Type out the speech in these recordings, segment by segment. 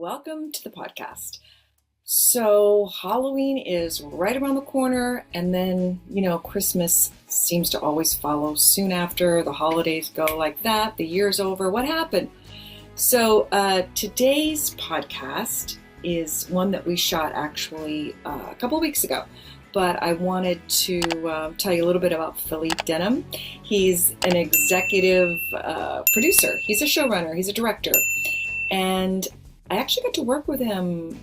Welcome to the podcast. So, Halloween is right around the corner, and then, Christmas seems to always follow soon after. The holidays go like that, the year's over. What happened? So, today's podcast is one that we shot actually a couple of weeks ago. But I wanted to tell you a little bit about Philippe Denham. He's an executive producer, he's a showrunner, he's a director. And I actually got to work with him,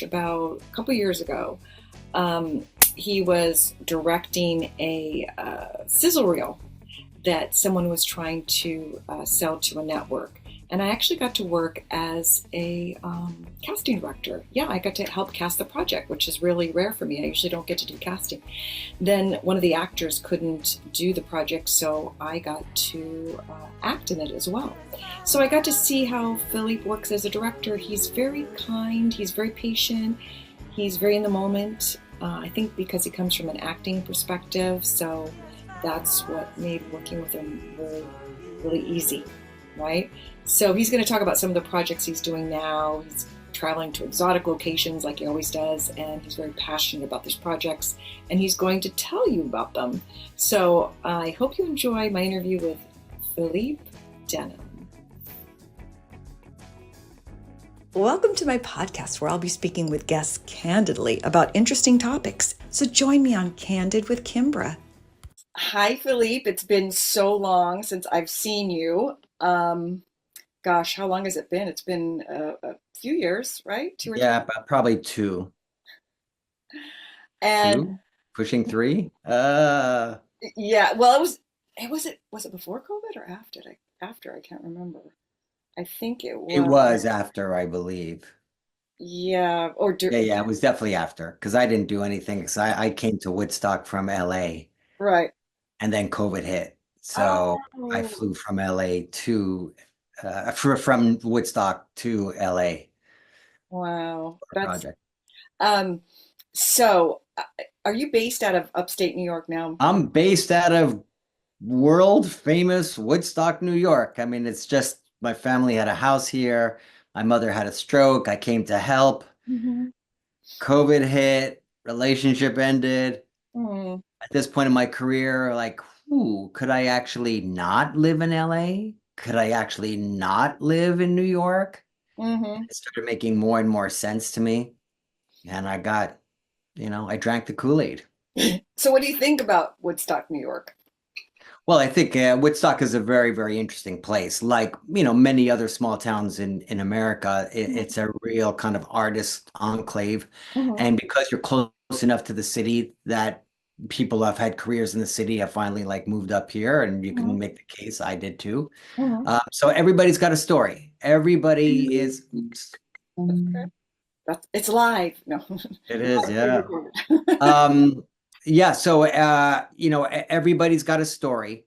about a couple years ago. He was directing a sizzle reel that someone was trying to sell to a network. And I actually got to work as a casting director. Yeah, I got to help cast the project, which is really rare for me. I usually don't get to do casting. Then one of the actors couldn't do the project, so I got to act in it as well. So I got to see how Philippe works as a director. He's very kind, he's very patient, he's very in the moment. I think because he comes from an acting perspective, so that's what made working with him really, really easy, right? So he's going to talk about some of the projects he's doing now. He's traveling to exotic locations like he always does, and he's very passionate about these projects, and he's going to tell you about them. So I hope you enjoy my interview with Philippe Denham. Welcome to my podcast, where I'll be speaking with guests candidly about interesting topics. So join me on Candid with Kimbra. Hi, Philippe. It's been so long since I've seen you. How long has it been? It's been a few years, right? 2 or 3? Yeah, probably two. And Two? Pushing three? yeah, well, was it before COVID or after? After, I can't remember. I think it It was. was after, I believe. Yeah, Yeah, it was definitely after because I didn't do anything because I came to Woodstock from LA right. and then COVID hit. So I Oh, flew from LA to from Woodstock to LA wow. for a project. Um, so are you based out of upstate New York now? I'm based out of world famous Woodstock, New York. I mean, it's just my family had a house here. My mother had a stroke. I came to help. Hmm. COVID hit, relationship ended. Mm, At this point in my career, like, could I actually not live in LA? Could I actually not live in New York? hmm. It started making more and more sense to me. And I got, I drank the Kool-Aid. So what do you think about Woodstock, New York? Well, I think Woodstock is a very, very interesting place. Like, many other small towns in America, it's a real kind of artist enclave. Hmm. And because you're close enough to the city that people have had careers in the city have finally like moved up here, and you Hmm. can make the case, I did too. Hmm. So everybody's got a story. Everybody is, oops, Okay. It's live. No. it is, Being yeah. recorded. Um, yeah, so everybody's got a story.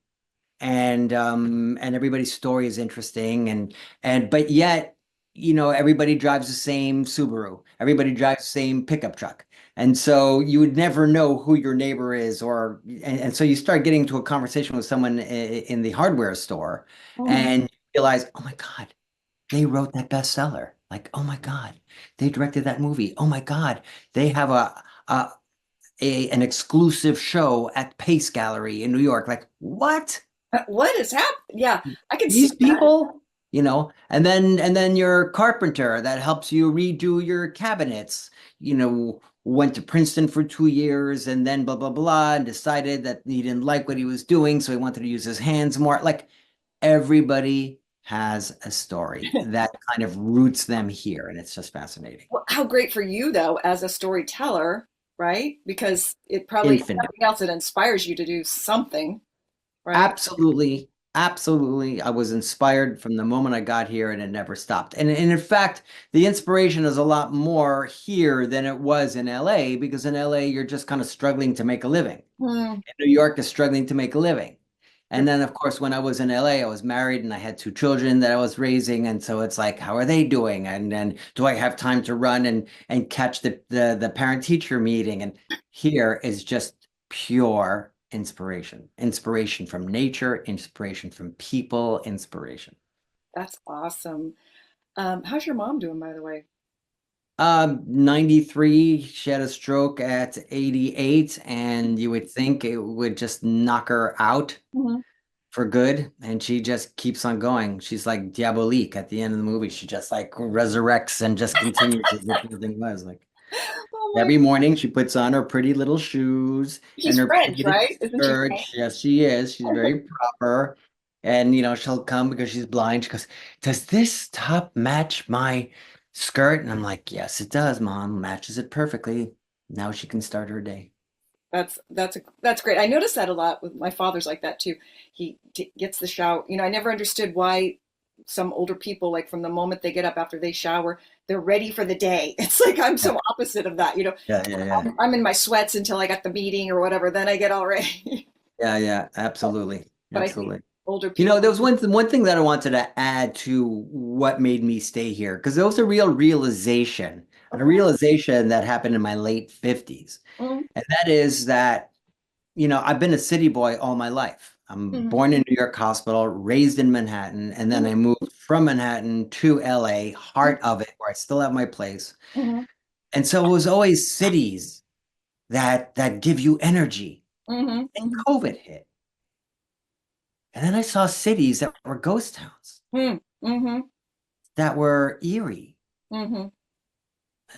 And everybody's story is interesting and but yet everybody drives the same Subaru, everybody drives the same pickup truck, and so you would never know who your neighbor is, and so you start getting to a conversation with someone in the hardware store Mhm. and you realize, oh my God, they wrote that bestseller, like, oh my God, they directed that movie, oh my God, they have a, an exclusive show at Pace Gallery in New York, like what? What is happening? Yeah, I can see These that. people, and then your carpenter that helps you redo your cabinets, went to Princeton for 2 years and then blah blah blah and decided that he didn't like what he was doing, so he wanted to use his hands more. Like everybody has a story that kind of roots them here, and it's just fascinating. Well, how great for you though, as a storyteller, right? Because it probably, if Infinite. nothing else, it inspires you to do something, right? Absolutely. Absolutely. I was inspired from the moment I got here and it never stopped. And in fact, the inspiration is a lot more here than it was in LA because in LA, you're just kind of struggling to make a living. Hmm. In New York is struggling to make a living. And then, of course, when I was in LA, I was married and I had two children that I was raising. And so it's like, how are they doing? And then do I have time to run and catch the parent-teacher meeting? And here is just pure inspiration, inspiration from nature, inspiration from people, inspiration. That's awesome. How's your mom doing, by the way? 93, she had a stroke at 88, and you would think it would just knock her out Hmm. for good, and she just keeps on going. She's like Diabolique at the end of the movie. She just like resurrects and just continues as if nothing was. Like Oh my, every morning, she puts on her pretty little shoes and she's her French, pleated right? Isn't she skirt. French? Yes, she is. She's very proper. And, she'll come because she's blind. She goes, "Does this top match my skirt?" And I'm like, "Yes, it does, Mom. Matches it perfectly." Now she can start her day. That's great. I notice that a lot with my father's like that too. Gets the shower. I never understood why some older people, like from the moment they get up after they shower, they're ready for the day. It's like I'm Yeah, so opposite of that. yeah, yeah, yeah. I'm in my sweats until I got the meeting or whatever. Then I get all ready. Yeah, yeah, absolutely. But I think Absolutely. older people. There was one thing that I wanted to add to what made me stay here, because there was a real realization, and a Okay. realization that happened in my late 50s. Mm-hmm. And that is that, I've been a city boy all my life. I'm Mm-hmm. born in New York Hospital, raised in Manhattan, and then I moved from Manhattan to LA, heart of it, where I still have my place. Mm-hmm. And so it was always cities that give you energy. Mm-hmm. And Mm-hmm. COVID hit. And then I saw cities that were ghost towns, Mm-hmm. that were eerie. Mm-hmm.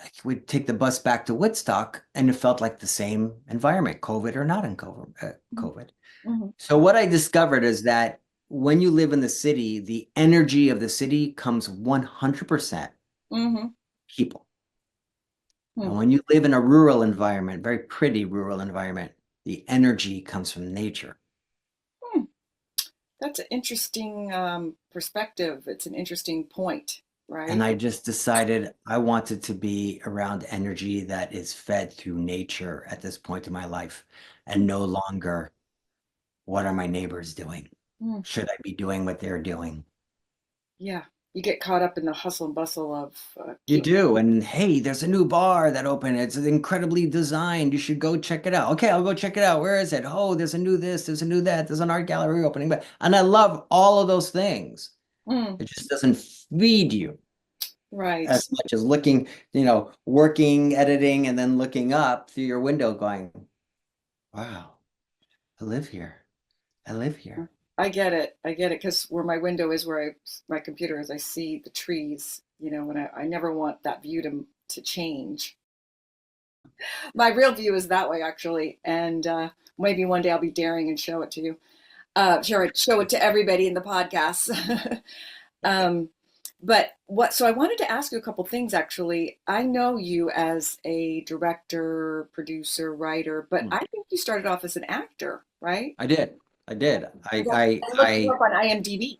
Like we'd take the bus back to Woodstock, and it felt like the same environment, COVID or not in COVID. COVID. Mm-hmm. So what I discovered is that when you live in the city, the energy of the city comes 100% Mm-hmm. people. Mm-hmm. And when you live in a rural environment, very pretty rural environment, the energy comes from nature. That's an interesting perspective. It's an interesting point, And right? I just decided I wanted to be around energy that is fed through nature at this point in my life, and no longer, what are my neighbors doing? Mm, Should I be doing what they're doing? yeah, you get caught up in the hustle and bustle of You keep. do. And hey, there's a new bar that opened. It's incredibly designed. You should go check it out. Okay, I'll go check it out. Where is it? Oh, there's a new this, there's a new that, there's an art gallery opening. And I love all of those things. Mm, It just doesn't feed you right. as much as looking, working, editing, and then looking up through your window going, wow, I live here. I live here. I get it. I get it because where my window is, my computer is, I see the trees. And I never want that view to change. My real view is that way actually, and maybe one day I'll be daring and show it to you. Show it to everybody in the podcast. Um, but so I wanted to ask you a couple things actually. I know you as a director, producer, writer, but Hmm. I think you started off as an actor, right? I did. I did. I looked you up on IMDb.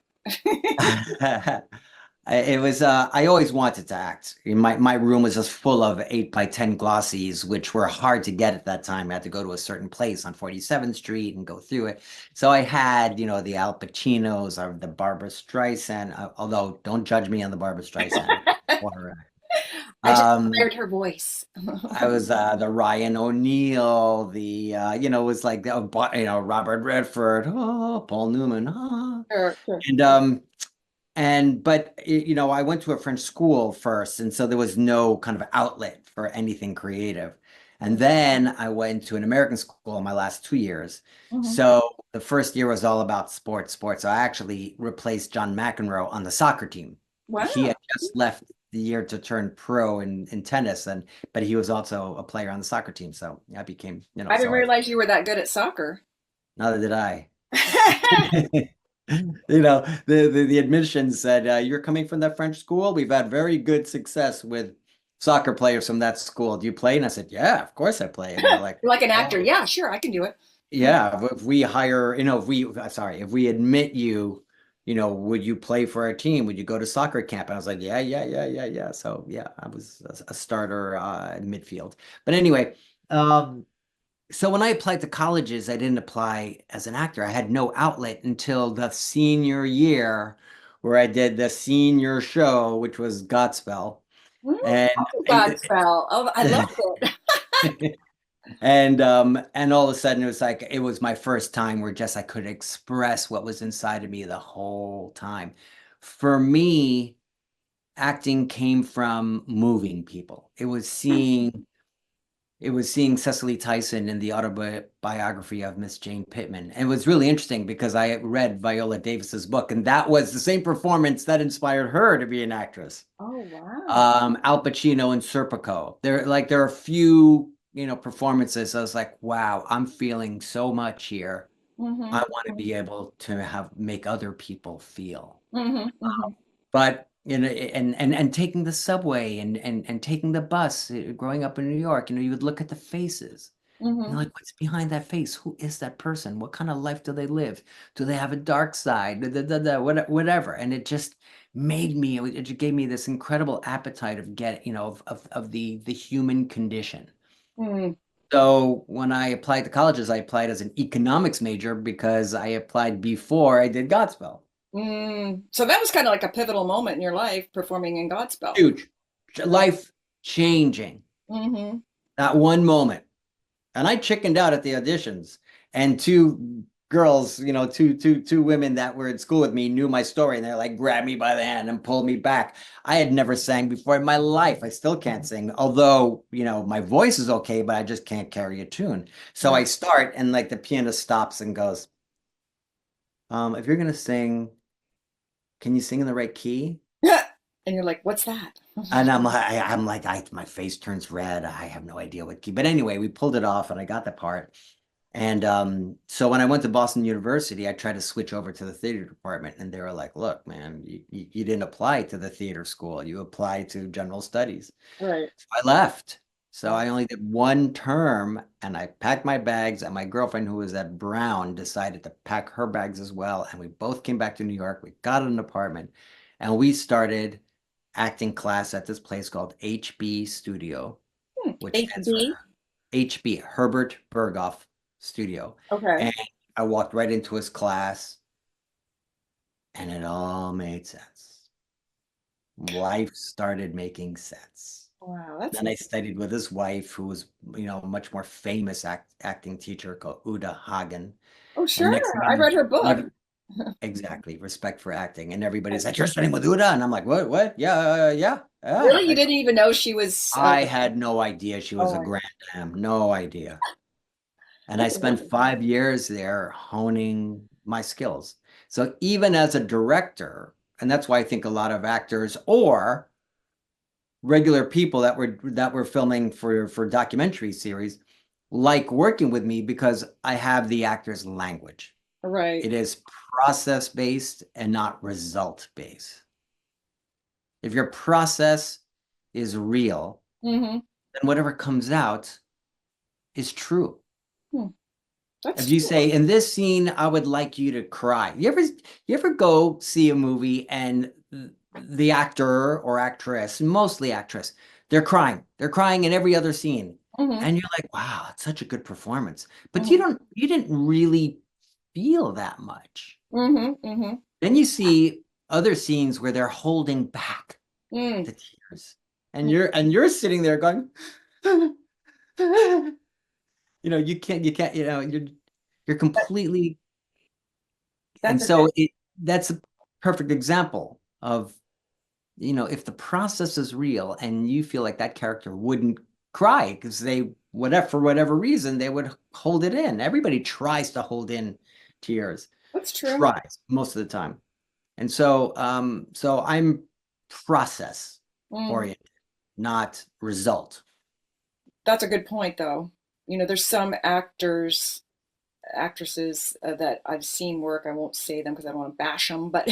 It was, I always wanted to act. My room was just full of 8 by 10 glossies, which were hard to get at that time. I had to go to a certain place on 47th Street and go through it. So I had, the Al Pacinos or the Barbara Streisand, although don't judge me on the Barbara Streisand. Or, I just um, admired her voice. I was the Ryan O'Neal, it was like, Robert Redford, oh, Paul Newman, oh. Sure, sure. And but I went to a French school first, and so there was no kind of outlet for anything creative. And then I went to an American school in my last 2 years. Mhm. So the first year was all about sports. So I actually replaced John McEnroe on the soccer team. He Wow. had just left the year to turn pro in tennis, but he was also a player on the soccer team. So I became, I didn't so realize you were that good at soccer. neither did I. The admission said, "You're coming from that French school. We've had very good success with soccer players from that school. Do you play?" And I said, "Yeah, of course I play." And they're like, You're like an actor. "Oh, Yeah, sure, I can do it. yeah. If we hire, if we admit you, would you play for our team? Would you go to soccer camp?" And I was like, "Yeah, yeah, yeah, yeah, yeah." So yeah, I was a starter in midfield. But anyway, so when I applied to colleges, I didn't apply as an actor. I had no outlet until the senior year, where I did the senior show, which was Godspell. Mm, And Godspell. Oh, I love it. and all of a sudden it was my first time where just I could express what was inside of me the whole time. For me, acting came from moving people. It was seeing Cecily Tyson in the autobiography of Miss Jane Pittman. And it was really interesting because I read Viola Davis's book, and that was the same performance that inspired her to be an actress. Oh, wow. Al Pacino in Serpico. There are a few, performances. I was like, wow, I'm feeling so much here. Mm-hmm. I want to be able to make other people feel. Mm-hmm. Mm-hmm. But and taking the subway and taking the bus, growing up in New York, you would look at the faces. And Mm-hmm. you're like, what's behind that face? Who is that person? What kind of life do they live? Do they have a dark side? Whatever. And it just it just gave me this incredible appetite of of the human condition. Mm-hmm. So when I applied to colleges, I applied as an economics major because I applied before I did Godspell. Mm. So that was kind of like a pivotal moment in your life performing in Godspell. Huge, Right. life changing. Mm-hmm. That one moment. And I chickened out at the auditions. And two girls, two women that were in school with me knew my story, and they're like, grabbed me by the hand and pulled me back. I had never sang before in my life. I still can't sing, although, my voice is okay, but I just can't carry a tune. So I Right. start, and like the pianist stops and goes, if you're gonna sing, can you sing in the right key? And you're like, what's that? And my face turns red. I have no idea what key. But anyway, we pulled it off, and I got the part. And so when I went to Boston University, I tried to switch over to the theater department, and they were like, "Look, man, you didn't apply to the theater school. You applied to general studies." Right. So I left. So Wow. I only did one term, and I packed my bags. And my girlfriend, who was at Brown, decided to pack her bags as well. And we both came back to New York. We got an apartment, and we started acting class at this place called HB Studio, Hmm. which stands for HB. HB, Herbert Berghoff Studio. Okay. And I walked right into his class, and it all made sense. Life started making sense. Wow. That's Then I studied with his wife, who was, a much more famous acting teacher called Uda Hagen. oh And sure. next thing I you read her know, book. exactly, respect for acting. And everybody's like, you're studying with Uda? And I'm like, what? Yeah, yeah, yeah. Really? You didn't even know she was I had no idea she was oh a my grand dam. No idea. And I that's spent amazing. 5 years there honing my skills. So even as a director, and that's why I think a lot of actors or regular people that were filming for documentary series like working with me because I have the actor's language. Right. It is process based and not result based. If your process is real, Mm-hmm. then whatever comes out is true. Hmm. That's If you true. say, in this scene, I would like you to cry. You ever go see a movie and the actor or actress, mostly actress, they're crying. They're crying in every other scene. Mm-hmm. And you're like, wow, it's such a good performance. But Mm-hmm. you didn't really feel that much. Mm-hmm. Mm-hmm. Then you see other scenes where they're holding back Mm. the tears. And you're sitting there going, you can't, you're completely. And That's a so good that's a perfect example of, if the process is real and you feel like that character wouldn't cry because for whatever reason, they would hold it in. Everybody tries to hold in tears, that's true. tries most of the time. And so I'm process Mm. oriented, not result. That's a good point though. There's some actors actresses that I've seen work. I won't say them because I don't want to bash them, but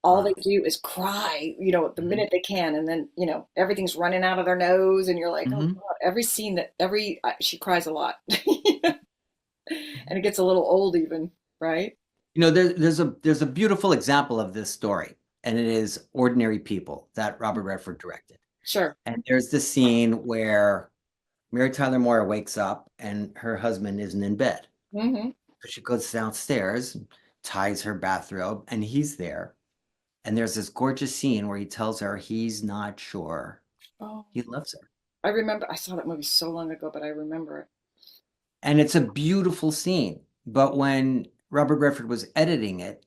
all they Uh, do is cry, the mhm, minute they can, and then everything's running out of their nose, and you're like, oh mhm. God, every scene that every she cries a lot, and it gets a little old even, right? There's a beautiful example of this story, and it is Ordinary People that Robert Redford directed. Sure. And there's this scene where Mary Tyler Moore wakes up and her husband isn't in bed. Hmm. So she goes downstairs, ties her bathrobe, and he's there. And there's this gorgeous scene where he tells her he's not sure Oh, he loves her. I remember. I saw that movie so long ago, but I remember it. And it's a beautiful scene. But when Robert Redford was editing it,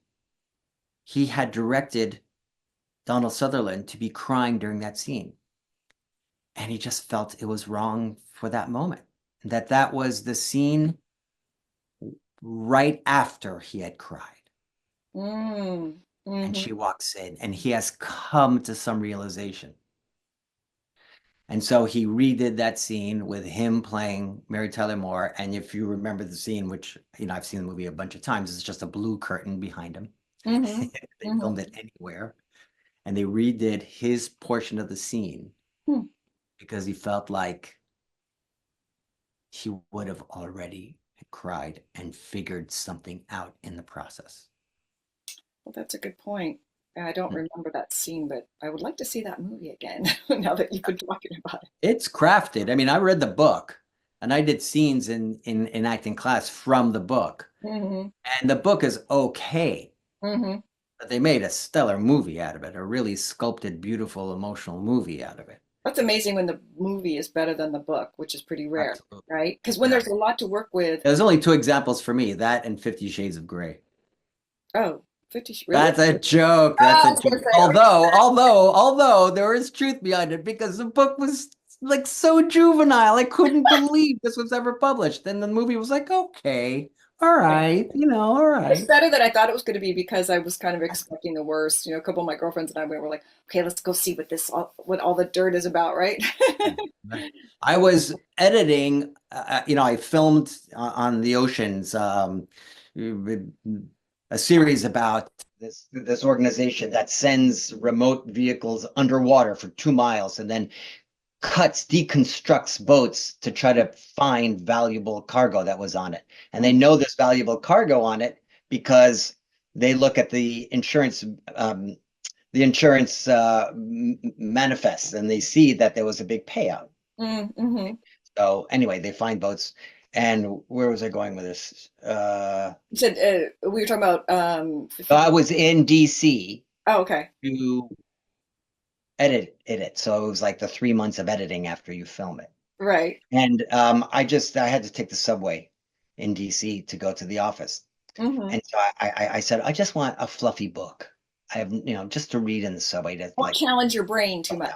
he had directed Donald Sutherland to be crying during that scene. And he just felt it was wrong for that moment, that was the scene right after he had cried. Mm. And Hmm. she walks in and he has come to some realization. And so he redid that scene with him playing Mary Tyler Moore. And if you remember the scene, which, I've seen the movie a bunch of times, it's just a blue curtain behind him. Hmm. They Hmm. filmed it anywhere. And they redid his portion of the scene Hmm. because he felt like he would have already cried and figured something out in the process. Well, that's a good point. I don't remember that scene, but I would like to see that movie again now that you've been talking about it. It's crafted. I mean, I read the book and I did scenes in acting class from the book. Hmm. And the book is okay, Hmm. but they made a stellar movie out of it, a really sculpted, beautiful, emotional movie out of it. That's amazing when the movie is better than the book, which is pretty rare, Absolutely. right? Because when Yeah. there's a lot to work with, There's only two examples for me, that and 50 Shades of Grey. oh, 50, really? That's a joke. Oh, That's I a was gonna joke. say, okay. Although there is truth behind it because the book was like so juvenile. I couldn't believe this was ever published. And the movie was like, okay, all right, all It's right. better than I thought it was going to be because I was kind of expecting the worst. A couple of my girlfriends and I were like, okay, let's go see what all the dirt is about, right? I was editing, I filmed on the oceans, a series about this organization that sends remote vehicles underwater for 2 miles and then deconstructs boats to try to find valuable cargo that was on it. And they know there's valuable cargo on it because they look at the insurance manifests and they see that there was a big payout. Mm-hmm. So anyway, they find boats. And where was I going with this? You said we were talking about So I was in DC oh, okay. to edit it. So it was like the 3 months of editing after you film it. Right. And I had to take the subway in DC to go to the office. Mm-hmm. And so I said, I just want a fluffy book. I have, just to read in the subway to Won't like. challenge your brain too much.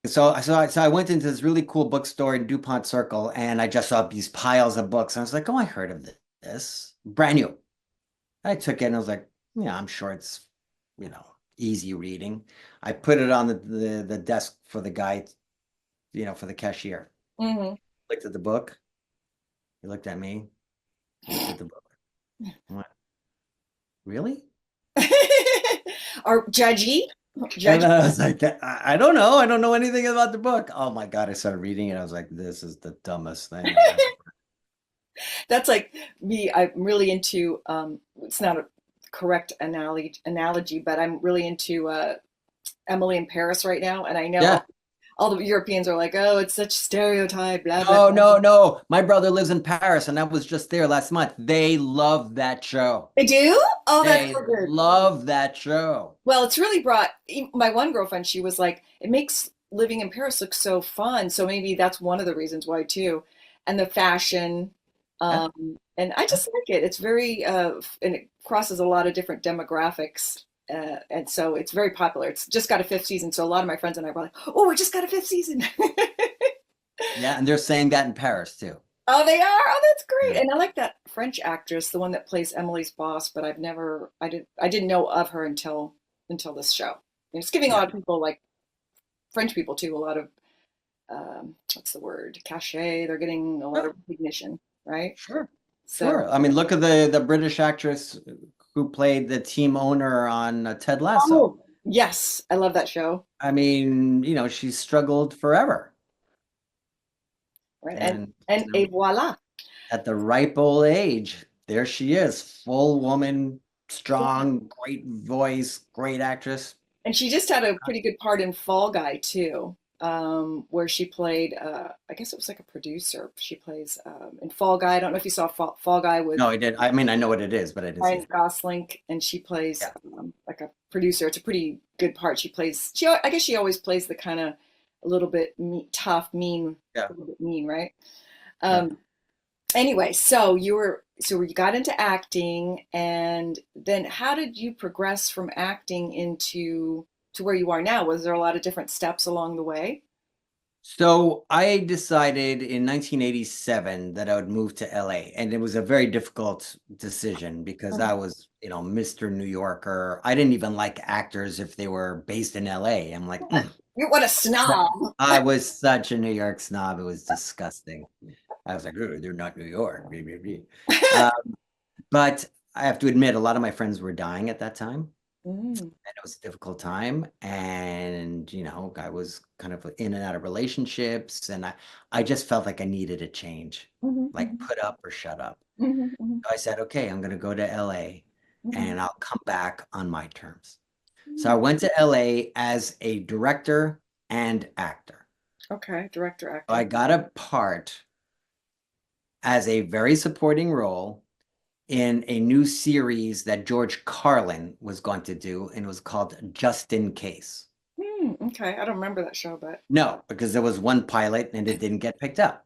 So I went into this really cool bookstore in DuPont Circle and I just saw these piles of books. I was like, oh, I heard of this. Brand new. I took it and I was like, yeah, I'm sure it's, easy reading. I put it on the desk for the guy, for the cashier. Mm-hmm. Looked at the book. He looked at me. He looked at the book. I went, really? Or judgy. And Judgy. I was like, I don't know. I don't know anything about the book. Oh my God. I started reading it. I was like, this is the dumbest thing I've ever. That's like me. I'm really into it's not a correct analogy, but I'm really into Emily in Paris right now, and I know Yeah. all the Europeans are like, "Oh, it's such stereotype." Blah blah No, blah. no, no. My brother lives in Paris and I was just there last month. They love that show. I do. Oh, that's They so good. love that show. Well, it's really brought my one girlfriend. She was like, "It makes living in Paris look so fun." So maybe that's one of the reasons why too, and the fashion. Yeah, And I yeah. just like it. It's very and it crosses a lot of different demographics. And so it's very popular. It's just got a fifth season. So a lot of my friends and I were like, "Oh, we just got a fifth season." Yeah, and they're saying that in Paris too. Oh, they are. Oh, that's great. Yeah. And I like that French actress, the one that plays Emily's boss. But I didn't know of her until this show. And it's giving a Yeah, lot of people, like French people too, a lot of what's the word, cachet. They're getting a lot sure, of recognition, right? sure, So, sure. I mean, look at the British actress who played the team owner on Ted Lasso. oh yes, I love that show. I mean, she's struggled forever. Right, And and et voila. at the ripe old age, there she is, full woman, strong, great voice, great actress. And she just had a pretty good part in Fall Guy too, where she played. I guess it was like a producer. She plays in Fall Guy. I don't know if you saw Fall Guy with No, I did. I mean, I know what it is, but I didn't see Ryan it. Gosling, and she plays Yeah, like a producer. It's a pretty good part. She plays. I guess she always plays the kind of a little bit tough, mean, yeah, a little bit mean, right? yeah. Um, anyway, so so you got into acting, and then how did you progress from acting into to where you are now? Was there a lot of different steps along the way? So I decided in 1987 that I would move to LA, and it was a very difficult decision because I Mhm. was, Mr. New Yorker. I didn't even like actors if they were based in LA. I'm like, You what a snob. I was such a New York snob. It was disgusting. I was like, "Oh, they're not New York." Blah, blah, blah. Uh, but I have to admit, a lot of my friends were dying at that time. Mm, And it was a difficult time. And, I was kind of in and out of relationships. And I just felt like I needed a change, mhm, like mhm, put up or shut up. mhm, mhm, So I said, okay, I'm going to go to LA mhm, and I'll come back on my terms. So I mhm. went to LA as a director and actor. Okay, director, So I actor. got a part as a very supporting role in a new series that George Carlin was going to do, and it was called Just in Case. Okay, I don't remember that show, but No, because there was one pilot and it didn't get picked up.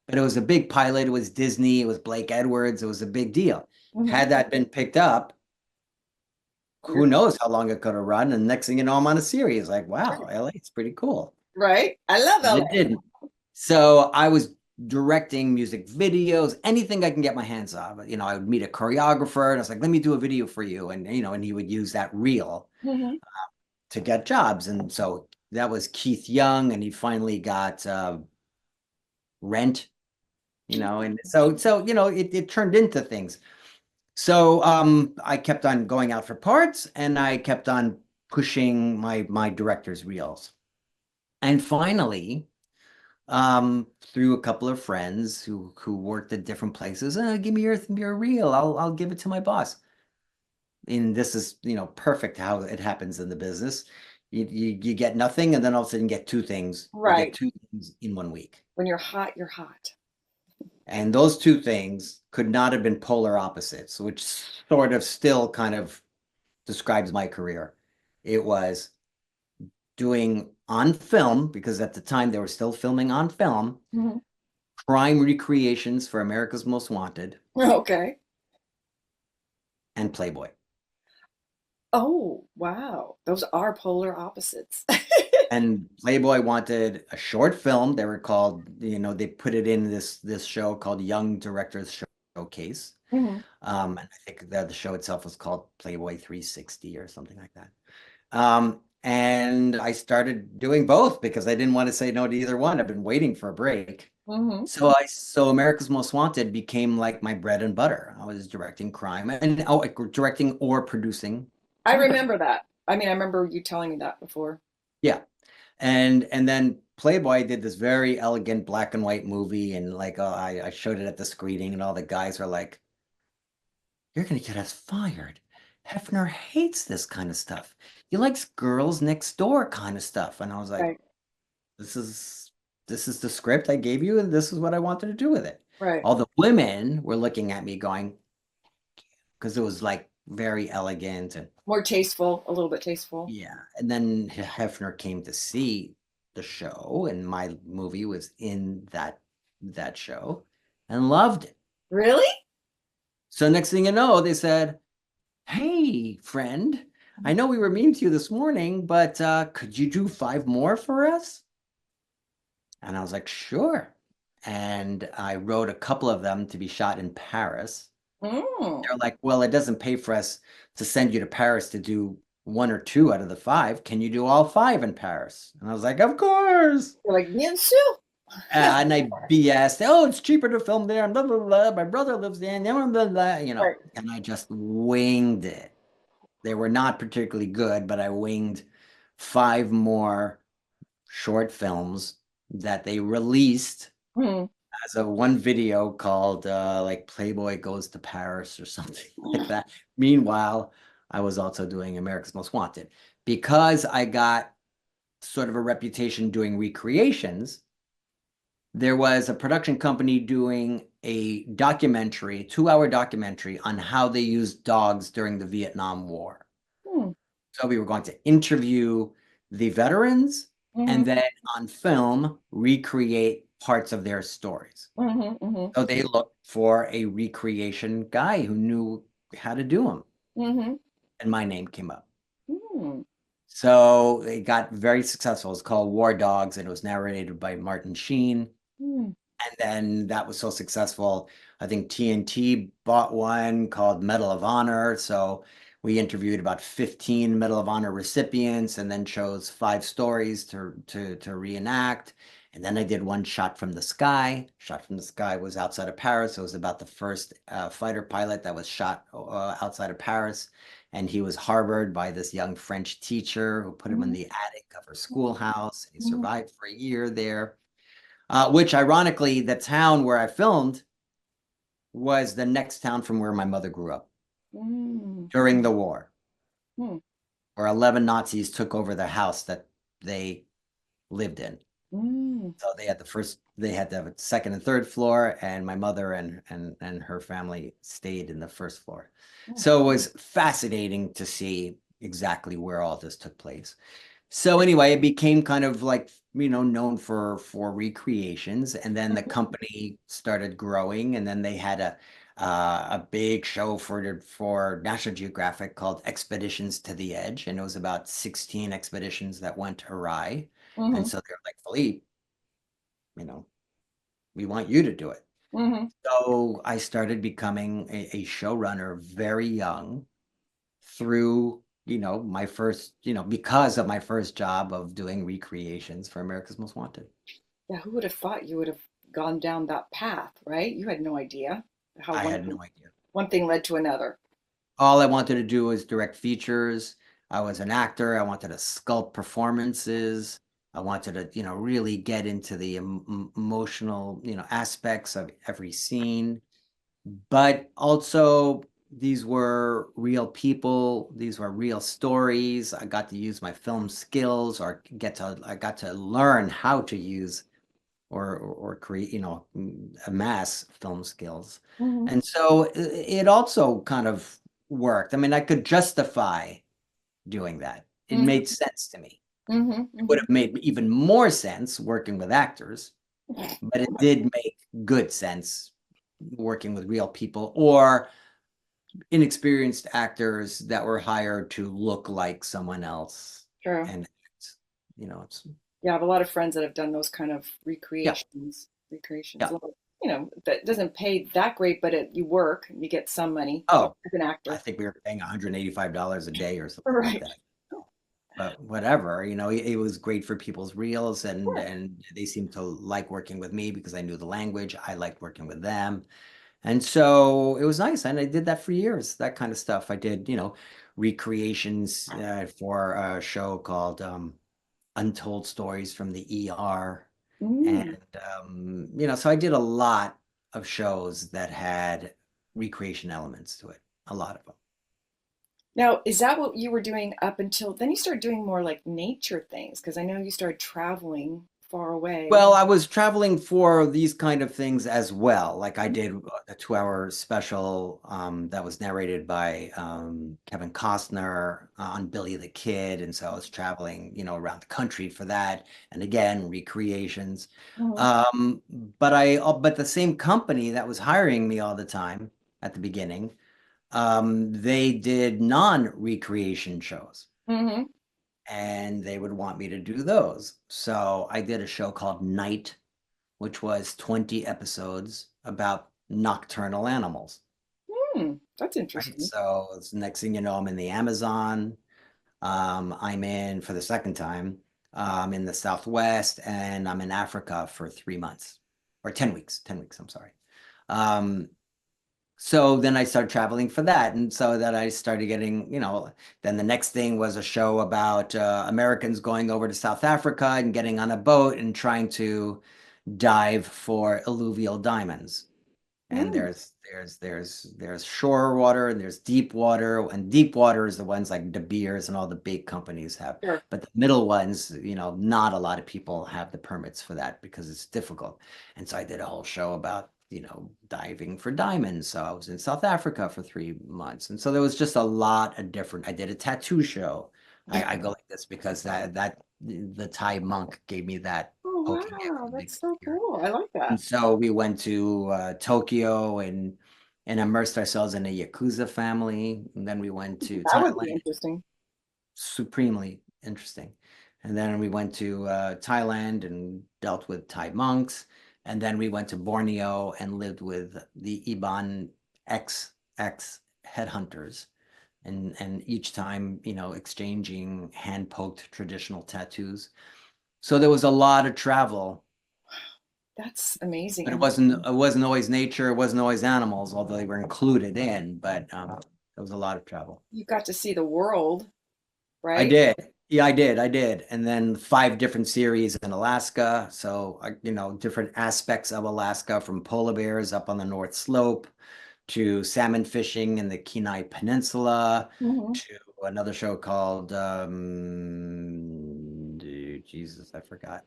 But it was a big pilot. It was Disney. It was Blake Edwards. It was a big deal. mhm. Had that been picked up, You're who knows how long it could have run? And next thing you know, I'm on a series. Like, wow, LA, it's pretty cool. right. I love But it LA. didn't. So I was directing music videos, anything I can get my hands on. I would meet a choreographer and I was like, let me do a video for you. And he would use that reel Mhm. to get jobs. And so that was Keith Young, and he finally got Rent, and so it turned into things. So I kept on going out for parts, and I kept on pushing my director's reels. And finally, through a couple of friends who worked at different places, give me your reel. I'll give it to my boss. And this is, perfect how it happens in the business. You get nothing, and then all of a sudden you get two things. You get Right. two things in 1 week. When you're hot, you're hot. And those two things could not have been polar opposites, which sort of still kind of describes my career. It was doing on film, because at the time they were still filming on film, Mhm. crime recreations for America's Most Wanted Okay. and Playboy. Oh, wow. Those are polar opposites. And Playboy wanted a short film. They were called, they put it in this show called Young Directors Showcase. Mhm. And I think the show itself was called Playboy 360 or something like that. And I started doing both because I didn't want to say no to either one. I've been waiting for a break. Mhm. So America's Most Wanted became like my bread and butter. I was directing crime and directing or producing I crime. remember that. I mean, I remember you telling me that before. Yeah. And then Playboy did this very elegant black and white movie, and like I showed it at the screening, and all the guys were like, "You're gonna get us fired. Hefner hates this kind of stuff. He likes girls next door kind of stuff." And I was like, Right. this is this is the script I gave you, and this is what I wanted to do with it. Right. All the women were looking at me going, because it was like very elegant, and More tasteful, a little bit tasteful. yeah. And then Hefner came to see the show, and my movie was in that show and loved it. Really? So next thing you know, they said, "Hey, friend, I know we were mean to you this morning, but could you do five more for us?" And I was like, sure. And I wrote a couple of them to be shot in Paris. Mm. They're like, well, it doesn't pay for us to send you to Paris to do one or two out of the five. Can you do all five in Paris? And I was like, of course. You're like, bien sûr. And I BS, oh, it's cheaper to film there, and blah, blah, blah. My brother lives there, and blah, blah, blah. Right. And I just winged it. They were not particularly good, but I winged five more short films that they released Mm. as a one video called like Playboy Goes to Paris or something like that. Meanwhile, I was also doing America's Most Wanted because I got sort of a reputation doing recreations. There was a production company doing a documentary, 2-hour documentary on how they used dogs during the Vietnam War. Mm. So we were going to interview the veterans Mhm. and then on film recreate parts of their stories. Mm-hmm, mm-hmm, So they looked for a recreation guy who knew how to do them, mm-hmm, and my name came up. mm-hmm, So it got very successful. It's called War Dogs, and it was narrated by Martin Sheen. mm-hmm, And then that was so successful. I think TNT bought one called Medal of Honor. So we interviewed about 15 Medal of Honor recipients and then chose 5 stories to reenact. And then I did one Shot from the Sky. Shot from the Sky was outside of Paris. It was about the first fighter pilot that was shot outside of Paris. And he was harbored by this young French teacher who put him in mm-hmm, the attic of her schoolhouse. He mm-hmm, survived for a year there. Which ironically, the town where I filmed was the next town from where my mother grew up mm-hmm, during the war, mm-hmm, where 11 Nazis took over the house that they lived in. mm-hmm. So they had to have a second and third floor, and my mother and her family stayed in the first floor. So it was fascinating to see exactly where all this took place. So anyway, it became kind of like, known for recreations, and then the company started growing, and then they had a big show for National Geographic called Expeditions to the Edge, and it was about 16 expeditions that went awry. And Mm-hmm. so they're like, Philippe, you know, we want you to do it. Mm-hmm. So I started becoming a showrunner very young through, my first, because of my first job of doing recreations for America's Most Wanted. Yeah, who would have thought you would have gone down that path, right? You had no idea how I had no idea. one thing led to another. All I wanted to do was direct features. I was an actor. I wanted to sculpt performances. I wanted to, really get into the emotional, aspects of every scene. But also, these were real people, these were real stories. I got to use my film skills, or I got to learn how to use or create, amass film skills. Mm-hmm. And so it also kind of worked. I mean, I could justify doing that. It Mm-hmm. made sense to me. Mm-hmm. It would Mm-hmm. have made even more sense working with actors, but it did make good sense working with real people or inexperienced actors that were hired to look like someone else. True. And it's Yeah, I have a lot of friends that have done those kind of yeah, recreations. Recreations. yeah. A lot that doesn't pay that great, but you work, you get some money Oh, as an I actor. think we were paying $185 a day or something like Right. that. But whatever, it was great for people's reels, and Sure. and they seemed to like working with me because I knew the language. I liked working with them. And so it was nice. And I did that for years, that kind of stuff. I did, recreations for a show called Untold Stories from the ER. Mm. And, so I did a lot of shows that had recreation elements to it, a lot of them. Now, is that what you were doing up until then you started doing more like nature things? Because I know you started traveling far away. Well, I was traveling for these kind of things as well. Like I did a 2-hour special that was narrated by Kevin Costner on Billy the Kid. And so I was traveling, around the country for that. And again, recreations. Mm-hmm. Um, but the same company that was hiring me all the time at the beginning, they did non-recreation shows Mm-hmm. and they would want me to do those. So I did a show called Night, which was 20 episodes about nocturnal animals. That's Right. interesting. So it's the next thing you know, I'm in the Amazon. I'm in for the second time, in the Southwest, and I'm in Africa for 3 months or 10 weeks, 10 weeks, I'm sorry. Um, So then I started traveling for that. And so that I started getting, then the next thing was a show about Americans going over to South Africa and getting on a boat and trying to dive for alluvial diamonds. And Mm. there's shore water and there's deep water, and deep water is the ones like De Beers and all the big companies have. Sure. But the middle ones, not a lot of people have the permits for that because it's difficult. And so I did a whole show about, diving for diamonds. So I was in South Africa for 3 months. And so there was just a lot of different. I did a tattoo show. I go like this because that the Thai monk gave me that poking wow, everything that's so here. cool. I like that. And so we went to Tokyo and immersed ourselves in a Yakuza family. And then we went to That would be Thailand, interesting. supremely interesting. And then we went to Thailand and dealt with Thai monks. And then we went to Borneo and lived with the Iban XX headhunters. And each time, exchanging hand-poked traditional tattoos. So there was a lot of travel, That's amazing. but it And wasn't always nature, it wasn't always animals, although they were included in, but there was a lot of travel. you got to see the world, I right? did. Yeah, I did. And then 5 different series in Alaska. So, different aspects of Alaska, from polar bears up on the North Slope to salmon fishing in the Kenai Peninsula Hmm. to another show called Jesus, I forgot.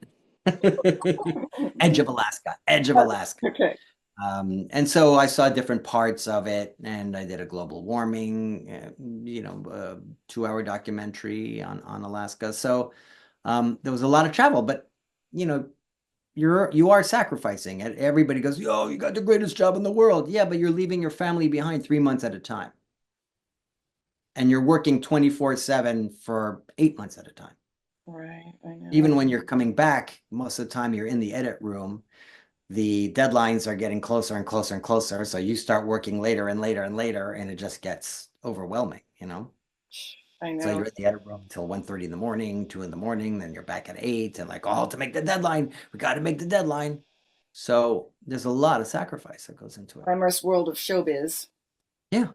Edge of Alaska, Edge of Alaska. Okay. And so I saw different parts of it, and I did a global warming, 2-hour documentary on Alaska. So there was a lot of travel, but you know, you are sacrificing it. Everybody goes, "Oh, you got the greatest job in the world." Yeah, but you're leaving your family behind 3 months at a time, and you're working 24/7 for 8 months at a time. Right, I know. Even when you're coming back, most of the time you're in the edit room. The deadlines are getting closer and closer and closer. So you start working later and later and later, and it just gets overwhelming. I So know. you're in the edit room until 1:30 in the morning, 2 in the morning, then you're back at 8, and like, oh, to make the deadline, we got to make the deadline. So there's a lot of sacrifice that goes into it. Glamorous world of showbiz. Yeah,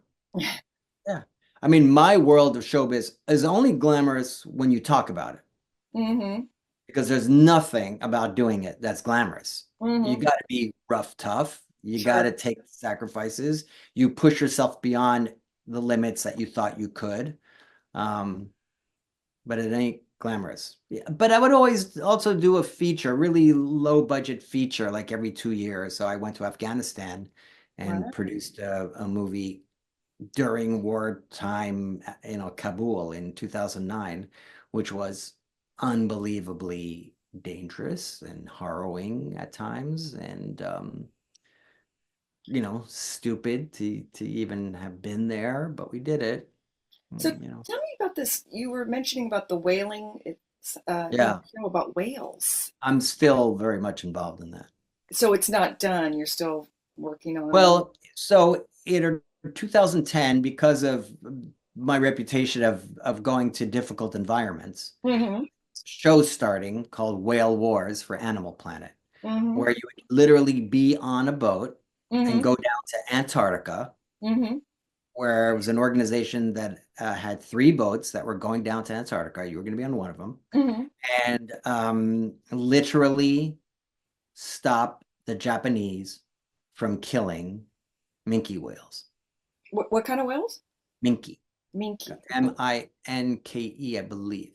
yeah. I mean, my world of showbiz is only glamorous when you talk about it, Hmm. because there's nothing about doing it that's glamorous. You Hmm. got to be rough, tough. You got Sure. to take sacrifices. You push yourself beyond the limits that you thought you could. Um, but it ain't glamorous. Yeah, but I would always also do a feature, really low budget feature, like every 2 years. So I went to Afghanistan and Right. produced a movie during wartime, Kabul in 2009, which was unbelievably dangerous and harrowing at times, and stupid to even have been there, but we did it. So Mm, you know. tell me about this. You were mentioning about the whaling. It's Yeah, a show about whales. I'm still very much involved in that. So it's not done. You're still working on it. Well, so in 2010, because of my reputation of going to difficult environments, Hmm. show starting called Whale Wars for Animal Planet, Hmm. where you would literally be on a boat and Hmm. go down to Antarctica, Hmm. where it was an organization that had 3 boats that were going down to Antarctica. You were going to be on one of them, Hmm. and literally stop the Japanese from killing minke whales. What kind of whales? Minke, Minky. Minke, I believe.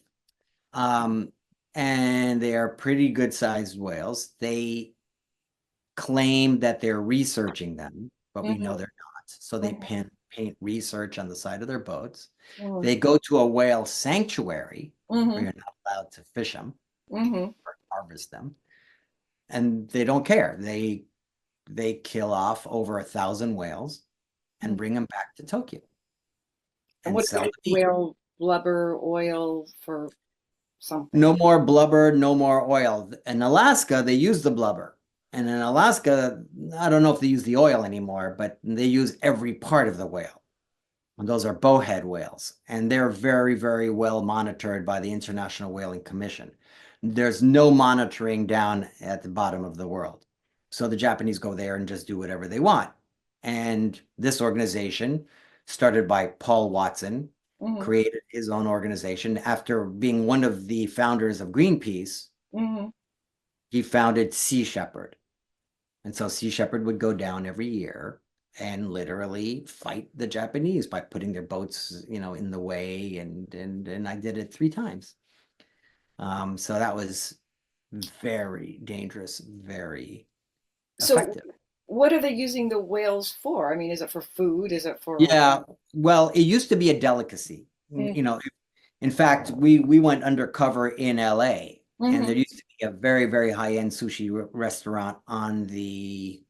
Um, and they are pretty good sized whales. They claim that they're researching them, but we know Hmm. they're not. So they Hmm. paint research on the side of their boats. Hmm. They go to a whale sanctuary where Hmm. you're not allowed to fish them Hmm. or harvest them, and they don't care. They kill off over 1,000 whales and bring them back to Tokyo And and what sell is the it? meat. Whale blubber oil for something. No more blubber, no more oil. In Alaska, they use the blubber. And in Alaska, I don't know if they use the oil anymore, but they use every part of the whale. And those are bowhead whales. And they're very, very well monitored by the International Whaling Commission. There's no monitoring down at the bottom of the world. So the Japanese go there and just do whatever they want. And this organization, started by Paul Watson, Hmm. created his own organization after being one of the founders of Greenpeace. Hmm. He founded Sea Shepherd. And so Sea Shepherd would go down every year and literally fight the Japanese by putting their boats, in the way. And I did it 3 times. So that was very dangerous, very So effective. what are they using the whales for? I mean, is it for food? Is it for Yeah, well, it used to be a delicacy. mm-hmm. In fact, we went undercover in LA, and there used to a very, very high-end sushi restaurant on the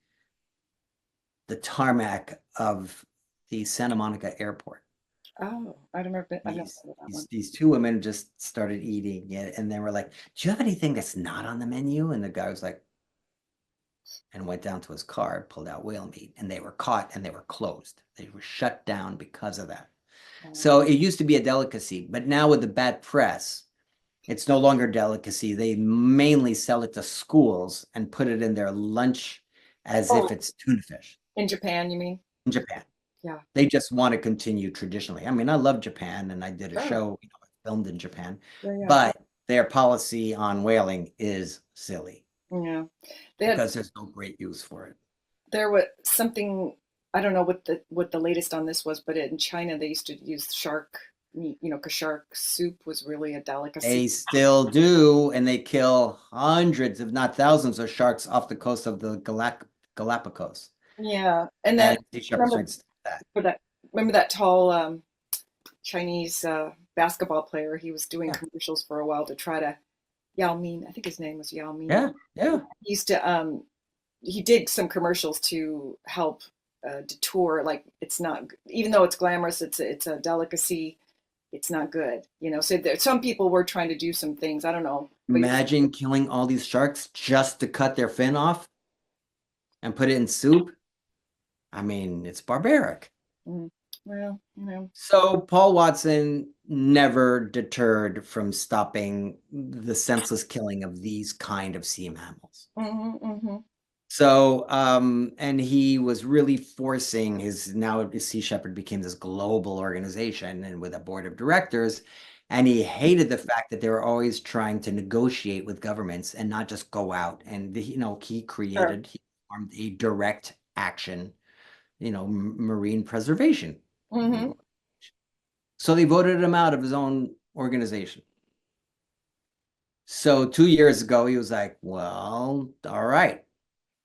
tarmac of the Santa Monica airport. Oh, I've never These heard of that these one. these two women just started eating it, and they were like, "Do you have anything that's not on the menu?" And the guy was like, and went down to his car, pulled out whale meat, and they were caught and they were closed. They were shut down because of that. Um, So it used to be a delicacy, but now with the bad press, it's no longer a delicacy. They mainly sell it to schools and put it in their lunch as if oh, it's tuna fish in Japan, you mean? in Japan. Yeah, They just want to continue traditionally. I mean, I love Japan and I did a sure. show, I filmed in Japan, Yeah, yeah, but their policy on whaling is silly yeah. They had because there's no great use for it. there was something I don't know what the latest on this was, but in China they used to use shark meat, because shark soup was really a delicacy. They still do, and they kill hundreds, if not thousands, of sharks off the coast of the Galapagos. Yeah, and then And Sea Shepherd's remember trying to stop that. for that remember that tall Chinese basketball player? He was doing Yeah, commercials for a while to try to Yao Ming. I think his name was Yao Ming. yeah, yeah. He used to he did some commercials to help detour. Like it's not, even though it's glamorous, it's a delicacy. It's not good, So some people were trying to do some things. I don't know, but Imagine killing all these sharks just to cut their fin off and put it in soup. I mean, it's barbaric. mm, well, So Paul Watson never deterred from stopping the senseless killing of these kind of sea mammals. hmm. So, and he was really forcing now Sea Shepherd became this global organization and with a board of directors. And he hated the fact that they were always trying to negotiate with governments and not just go out. And, he Sure. he formed a direct action, marine preservation. Hmm. So they voted him out of his own organization. So 2 years ago, he was like, well, all right.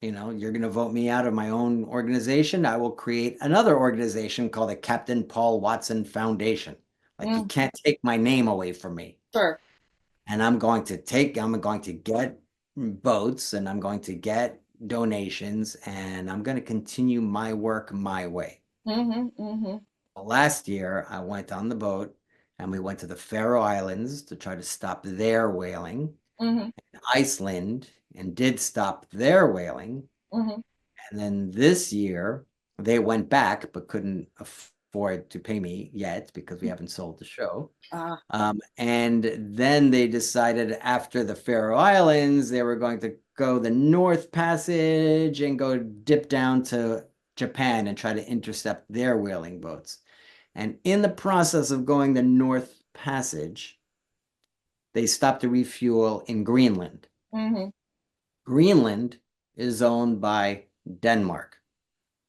You're going to vote me out of my own organization. I will create another organization called the Captain Paul Watson Foundation. Like you Mm, can't take my name away from me. sure. And I'm going to get votes and I'm going to get donations and I'm going to continue my work my way. Hmm. Hmm. Last year, I went on the boat and we went to the Faroe Islands to try to stop their whaling, Hmm. Iceland, and did stop their whaling. Hmm. And then this year, they went back but couldn't afford to pay me yet because we haven't sold the show. Ah, And then they decided after the Faroe Islands, they were going to go the North Passage and go dip down to Japan and try to intercept their whaling boats. And in the process of going the North Passage, they stopped to refuel in Greenland. hmm. Greenland is owned by Denmark.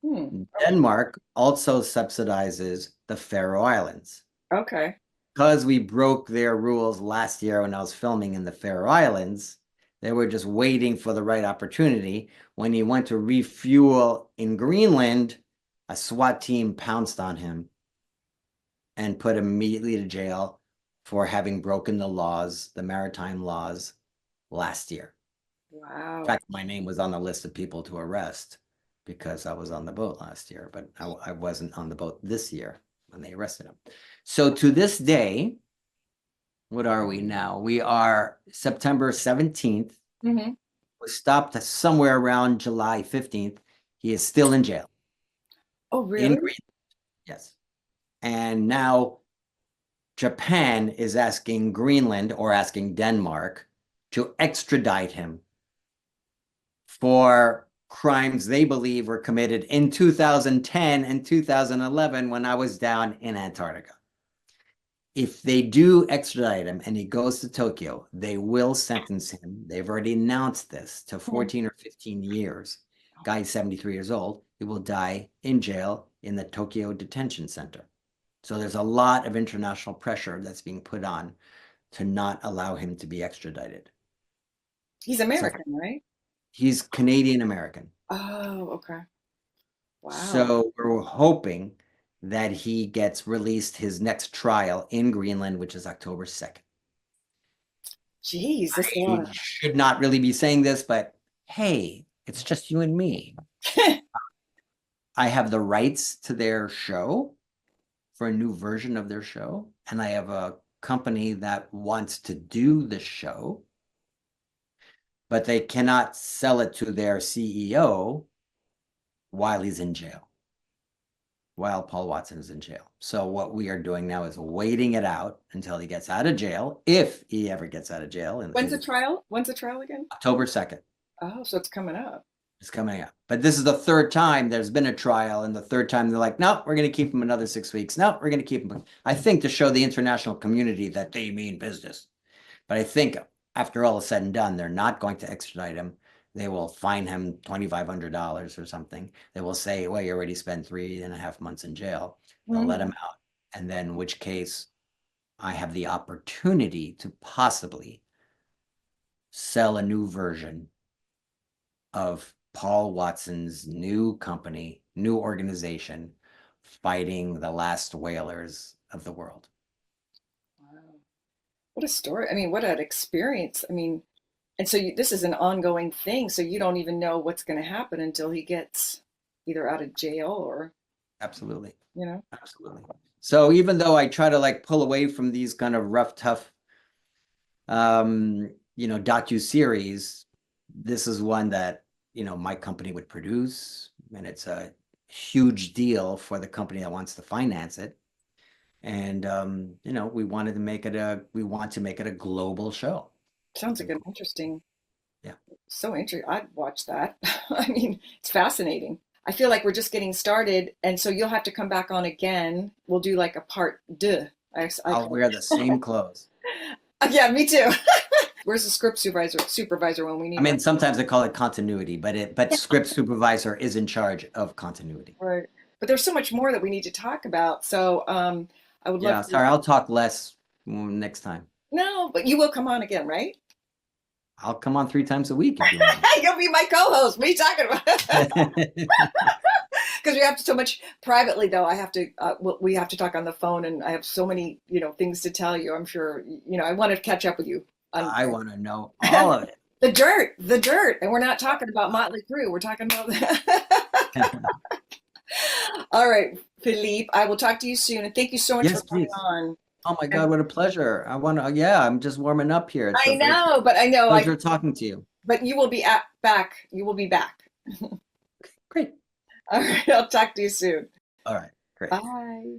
Hmm. Denmark also subsidizes the Faroe Islands. Okay. Because we broke their rules last year when I was filming in the Faroe Islands, they were just waiting for the right opportunity. When he went to refuel in Greenland, a SWAT team pounced on him and put him immediately to jail for having broken the laws, the maritime laws, last year. In Wow. fact, my name was on the list of people to arrest because I was on the boat last year, but I wasn't on the boat this year when they arrested him. So to this day, what are we now? We are September 17th. Hmm. Was stopped somewhere around July 15th. He is still in jail Oh, in really? Greenland. Yes. And now Japan is asking Greenland or asking Denmark to extradite him for crimes they believe were committed in 2010 and 2011 when I was down in Antarctica. If they do extradite him and he goes to Tokyo, they will sentence him. They've already announced this to Mhm. 14 or 15 years. Guy's 73 years old. He will die in jail in the Tokyo Detention Center. So there's a lot of international pressure that's being put on to not allow him to be extradited. He's So American, right? he's Canadian American. Oh, okay. Wow. So we're hoping that he gets released his next trial in Greenland, which is October 2nd. Geez, that's a lot I of. should not really be saying this, but hey, it's just you and me. I have the rights to their show for a new version of their show, and I have a company that wants to do the show, but they cannot sell it to their CEO while he's in jail, while Paul Watson is in jail. So what we are doing now is waiting it out until he gets out of jail, if he ever gets out of jail When's the in trial? When's the trial again? October 2nd. Oh, so it's coming up. It's coming up. But this is the third time there's been a trial, and the third time they're like, no, we're going to keep him another 6 weeks. No, we're going to keep him. I think to show the international community that they mean business. But I think after all is said and done, they're not going to extradite him. They will fine him $2,500 or something. They will say, well, you already spent 3.5 months in jail. They'll let him out. And then, in which case, I have the opportunity to possibly sell a new version of Paul Watson's new company, new organization, fighting the last whalers of the world. Wow. What a story. I mean, what an experience. I mean, and so this is an ongoing thing. So you don't even know what's going to happen until he gets either out of jail or, Absolutely. Absolutely. So even though I try to like pull away from these kind of rough, tough, docu-series, this is one that, my company would produce, and it's a huge deal for the company that wants to finance it. And, we want to make it a global show. Sounds like an interesting. Yeah. So interesting. I'd watch that. I mean, it's fascinating. I feel like we're just getting started, and so you'll have to come back on again. We'll do like a part deux. I'll wear the same clothes. Yeah, me too. Where's the script supervisor when we need I mean, one? sometimes they call it continuity, but script supervisor is in charge of continuity. Right. But there's so much more that we need to talk about. So I would Yeah, love to. sorry, I'll talk less next time. No, but you will come on again, right? I'll come on 3 times a week if you want. You'll be my co-host. What are you talking about? Because we have so much privately, though. I have to. We have to talk on the phone, and I have so many, things to tell you. I'm sure, I want to catch up with you. I want to know all of it. The dirt, and we're not talking about Motley Crue. We're talking about that. All right, Philippe. I will talk to you soon, and thank you so much Yes, for coming please. on. Oh my God, what a pleasure. I'm just warming up here. It's I know, but I know. pleasure talking to you. But you will be back. You will be back. Great. All right, I'll talk to you soon. All right, great. Bye.